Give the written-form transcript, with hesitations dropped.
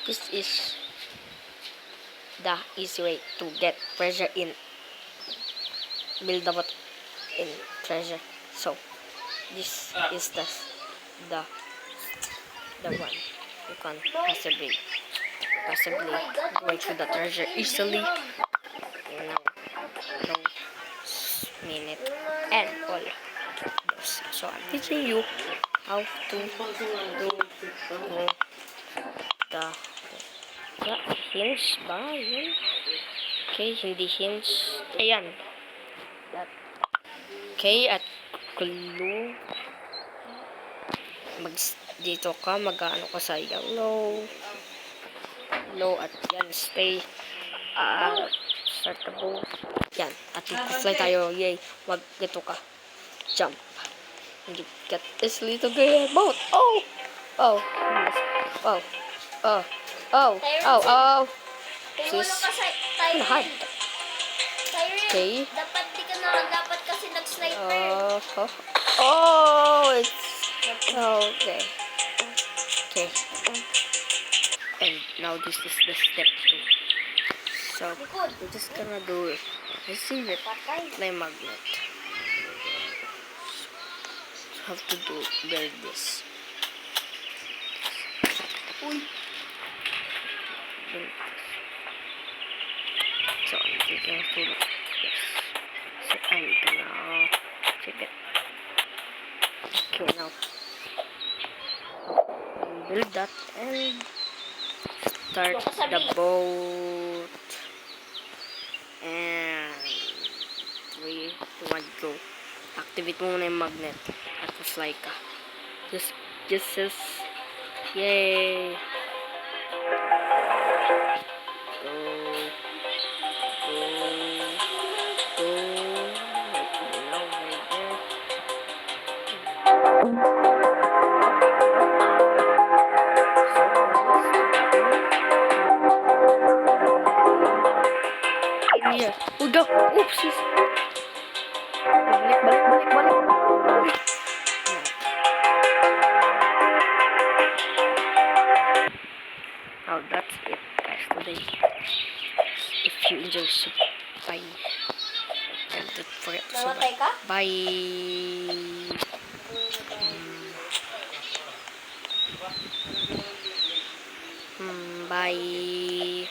This is the easy way to get treasure in buildable in treasure. So this is the one you can possibly go to the treasure easily. Now, no minute and all those. So I'm teaching you how to do the hinge ba yun? Okay, hindi hinge. Ayan. Okay, at glue. Dito ka, mag-ano ka sa yellow at yan, stay start the boat. Yan, at fly tayo, yay, dito ka, jump, and you get this little gray boat. Oh, sis, hard. Okay, dapat kasi nag-sniper. it's okay. And now this is the step 2. So we're just gonna do it. I see it. My magnet. So have to build this. Uy. So I'm taking to this. So I'm gonna check it. Okay, now build that and start the boat. And 3, 2, 1, go. Activate mo muna yung magnet at fly ka. Just yay. Go. Yeah. Oh, go. Oops. Balik. Oh, that's it, guys, today. If you enjoy, bye. And don't forget to subscribe. Bye. Bye.